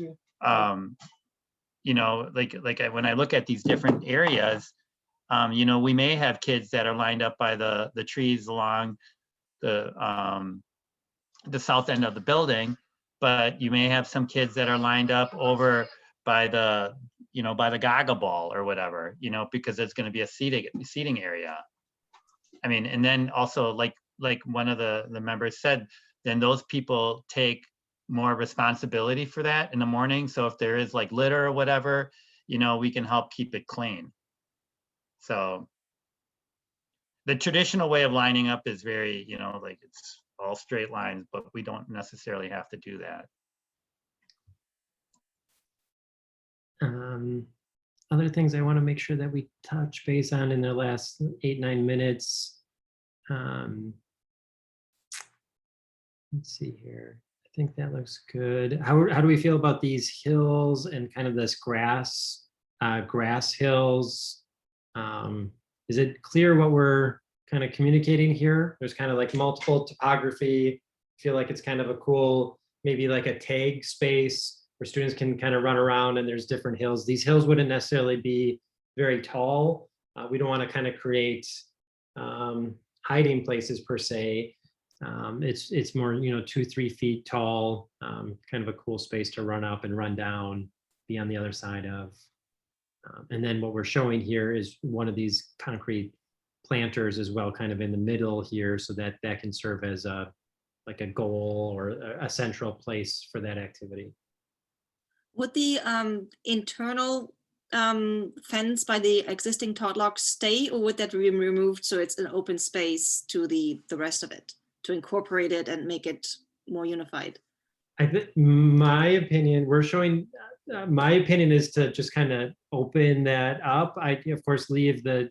when I look at these different areas, we may have kids that are lined up by the trees along the south end of the building, but you may have some kids that are lined up over by the Gaga Ball or whatever, because there's going to be a seating area. I mean, and then also like one of the members said, then those people take more responsibility for that in the morning. So if there is like litter or whatever, you know, we can help keep it clean. So the traditional way of lining up is very, you know, like it's all straight lines, but we don't necessarily have to do that. Other things I want to make sure that we touch base on in the last 8-9 minutes. Let's see here. I think that looks good. How do we feel about these hills and kind of this grass hills? Is it clear what we're kind of communicating here? There's kind of like multiple topography. I feel like it's kind of a cool, maybe like a tag space where students can kind of run around and there's different hills. These hills wouldn't necessarily be very tall. We don't want to kind of create hiding places per se. It's more, you know, 2-3 feet tall, kind of a cool space to run up and run down, be on the other side of. And then what we're showing here is one of these concrete planters as well, kind of in the middle here, so that that can serve as a like a goal or a central place for that activity. Would the internal fence by the existing Todd Lock stay, or would that be removed so it's an open space to the rest of it, to incorporate it and make it more unified? I think my opinion, we're showing, my opinion is to just kind of open that up. I, of course, leave the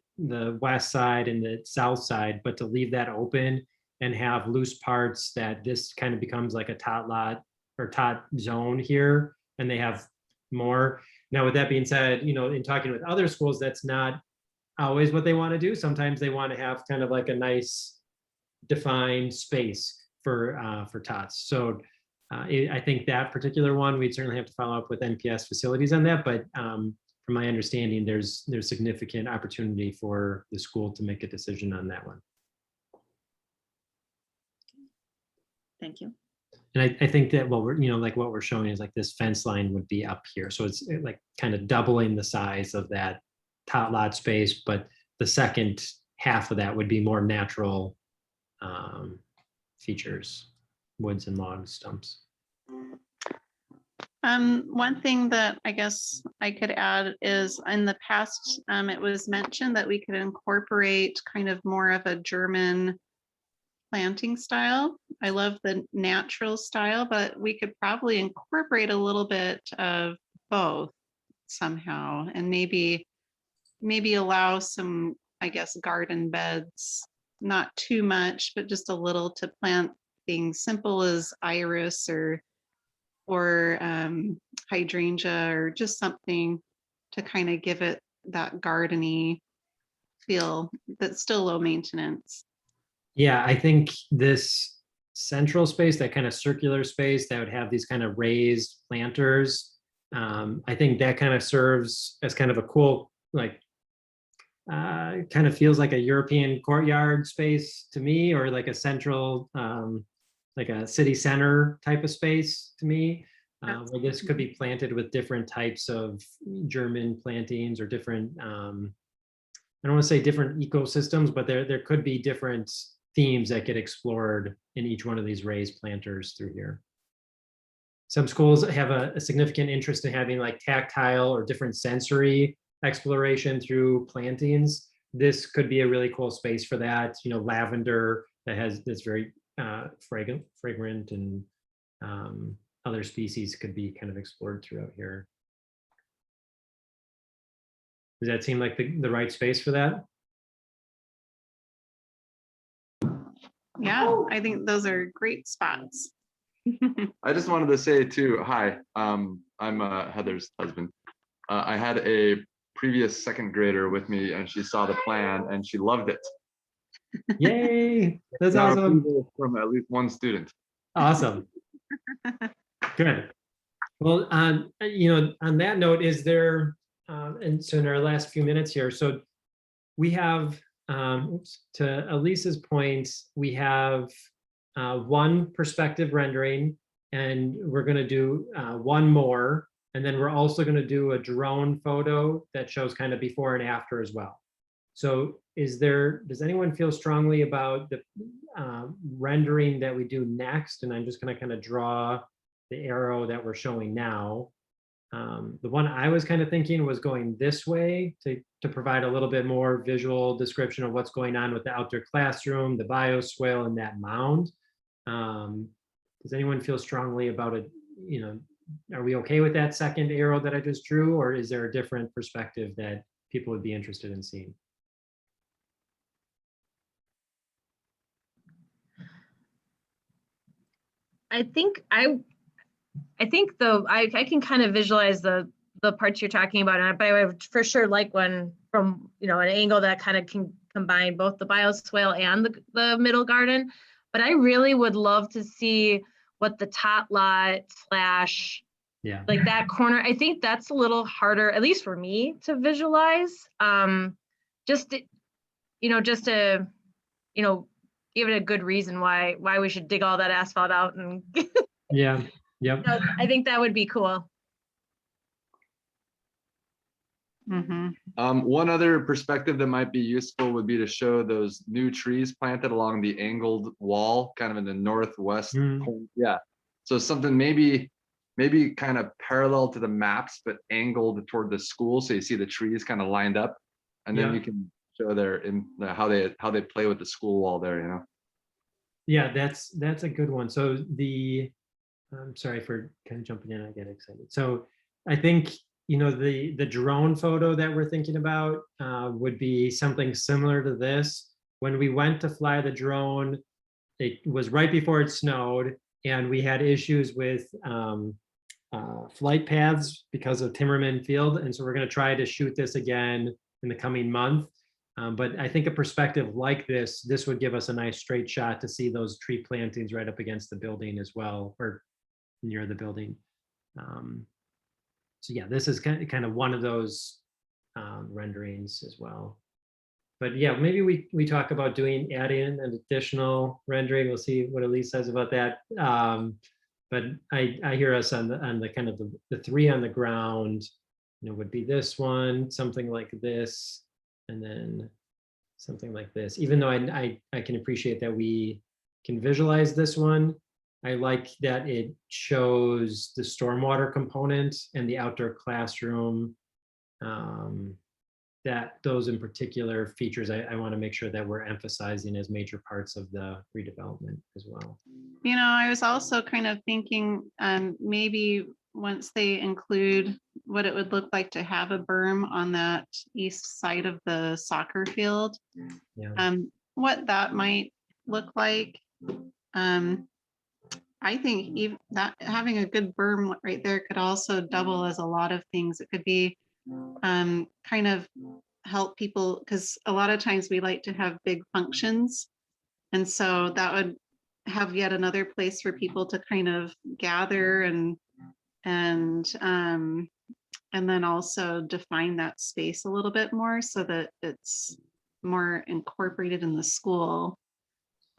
west side and the south side, but to leave that open and have loose parts that this kind of becomes like a tot lot or tot zone here, and they have more. Now, with that being said, you know, in talking with other schools, that's not always what they want to do. Sometimes they want to have kind of like a nice defined space for tots. So I think that particular one, we'd certainly have to follow up with NPS facilities on that. But from my understanding, there's significant opportunity for the school to make a decision on that one. Thank you. And I think that what we're, you know, like what we're showing is like this fence line would be up here. So it's like kind of doubling the size of that tot lot space, but the second half of that would be more natural features, woods and logs, stumps. One thing that I guess I could add is in the past, it was mentioned that we could incorporate kind of more of a German planting style. I love the natural style, but we could probably incorporate a little bit of both somehow, and maybe allow some, I guess, garden beds, not too much, but just a little to plant things simple as iris or hydrangea, or just something to kind of give it that gardeny feel that's still low maintenance. Yeah, I think this central space, that kind of circular space that would have these kind of raised planters, I think that kind of serves as kind of a cool, like, kind of feels like a European courtyard space to me, or like a central, like a city center type of space to me. Where this could be planted with different types of German plantings or different, I don't want to say different ecosystems, but there could be different themes that get explored in each one of these raised planters through here. Some schools have a significant interest in having like tactile or different sensory exploration through plantings. This could be a really cool space for that. You know, lavender that has this very fragrant, and other species could be kind of explored throughout here. Does that seem like the right space for that? Yeah, I think those are great spots. I just wanted to say too, hi, I'm Heather's husband. I had a previous second grader with me, and she saw the plan and she loved it. Yay, that's awesome. From at least one student. Awesome. Good. Well, you know, on that note, is there, and so in our last few minutes here, so we have, to Elise's point, we have one perspective rendering, and we're going to do one more, and then we're also going to do a drone photo that shows kind of before and after as well. So does anyone feel strongly about the rendering that we do next? And I'm just gonna kind of draw the arrow that we're showing now. The one I was kind of thinking was going this way to provide a little bit more visual description of what's going on with the outdoor classroom, the bioswale, and that mound. Does anyone feel strongly about it? You know, are we okay with that second arrow that I just drew, or is there a different perspective that people would be interested in seeing? I think I can kind of visualize the parts you're talking about, and but I would for sure like one from an angle that kind of can combine both the bioswale and the middle garden. But I really would love to see what the tot lot slash like that corner. I think that's a little harder, at least for me, to visualize. Just to give it a good reason why we should dig all that asphalt out and yeah. Yep. I think that would be cool. One other perspective that might be useful would be to show those new trees planted along the angled wall, kind of in the northwest corner. Yeah. So something maybe kind of parallel to the maps, but angled toward the school. So you see the trees kind of lined up, and then you can show how they play with the school wall there. Yeah, that's a good one. So I'm sorry for kind of jumping in. I get excited. So I think, the drone photo that we're thinking about would be something similar to this. When we went to fly the drone, it was right before it snowed, and we had issues with flight paths because of Timmerman Field. And so we're going to try to shoot this again in the coming month. But I think a perspective like this would give us a nice straight shot to see those tree plantings right up against the building as well, or near the building. So yeah, this is kind of one of those renderings as well. But yeah, maybe we talk about adding an additional rendering. We'll see what Elise says about that. But I hear us on the kind of the three on the ground, would be this one, something like this, and then something like this. Even though I can appreciate that we can visualize this one, I like that it shows the stormwater component and the outdoor classroom, that those in particular features, I want to make sure that we're emphasizing as major parts of the redevelopment as well. I was also kind of thinking maybe once they include what it would look like to have a berm on that east side of the soccer field, what that might look like. I think even that having a good berm right there could also double as a lot of things. It could be kind of help people, because a lot of times we like to have big functions. And so that would have yet another place for people to kind of gather and then also define that space a little bit more so that it's more incorporated in the school.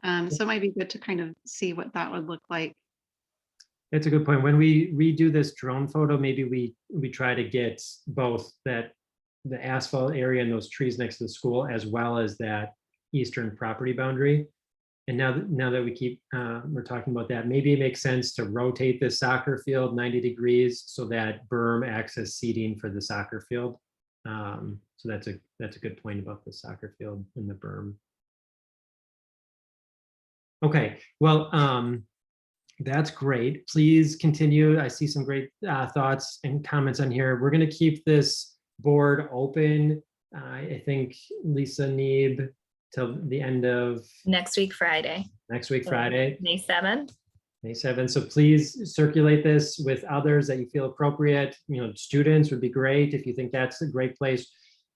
So it might be good to kind of see what that would look like. That's a good point. When we redo this drone photo, maybe we try to get both the asphalt area and those trees next to the school, as well as that eastern property boundary. And now that we're talking about that, maybe it makes sense to rotate the soccer field 90 degrees so that berm acts as seating for the soccer field. So that's a good point about the soccer field and the berm. Okay, well, that's great. Please continue. I see some great thoughts and comments on here. We're going to keep this board open. I think Lisa Neeb till the end of next week, Friday. Next week, Friday. May 7th. May 7th. So please circulate this with others that you feel appropriate. Students would be great if you think that's a great place.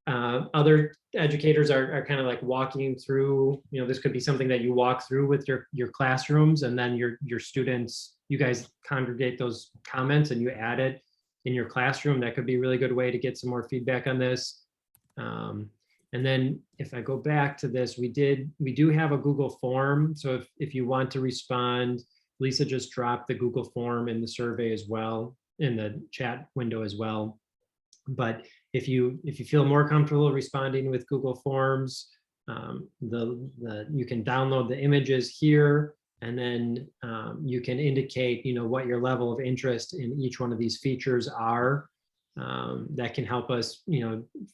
Other educators are kind of like walking through, this could be something that you walk through with your classrooms, and then your students, you guys congregate those comments and you add it in your classroom. That could be a really good way to get some more feedback on this. And then if I go back to this, we do have a Google form. So if you want to respond, Lisa just dropped the Google form in the survey as well, in the chat window as well. But if you feel more comfortable responding with Google Forms, you can download the images here, and then you can indicate, what your level of interest in each one of these features are. That can help us,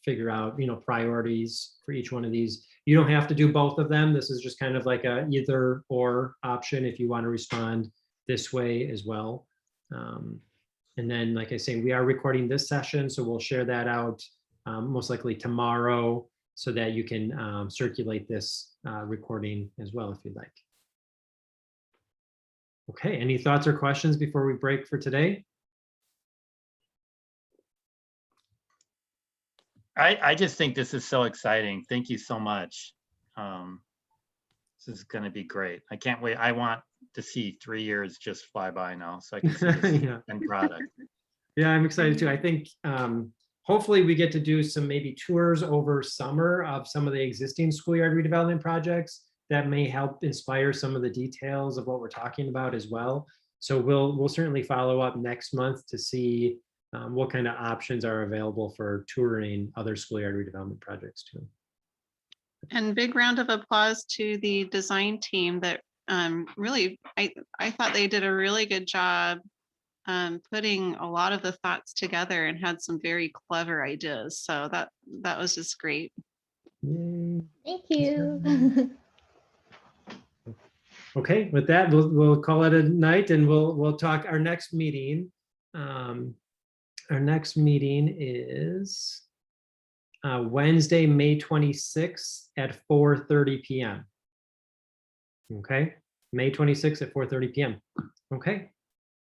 figure out, priorities for each one of these. You don't have to do both of them. This is just kind of like a either or option if you want to respond this way as well. And then, like I say, we are recording this session, so we'll share that out most likely tomorrow so that you can circulate this recording as well if you'd like. Okay, any thoughts or questions before we break for today? I just think this is so exciting. Thank you so much. This is going to be great. I can't wait. I want to see 3 years just fly by now so I can see this Yeah. end product. Yeah, I'm excited too. I think hopefully we get to do some maybe tours over summer of some of the existing schoolyard redevelopment projects that may help inspire some of the details of what we're talking about as well. So we'll certainly follow up next month to see what kind of options are available for touring other schoolyard redevelopment projects too. And big round of applause to the design team that really, I thought they did a really good job putting a lot of the thoughts together and had some very clever ideas. So that was just great. Yay. Thank you. Okay, with that, we'll call it a night, and we'll talk. Our next meeting is Wednesday, May 26th at 4:30 p.m. Okay, May 26th at 4:30 p.m. Okay,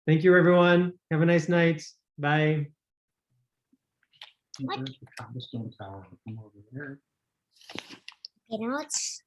thank you, everyone. Have a nice night. Bye. You know, it's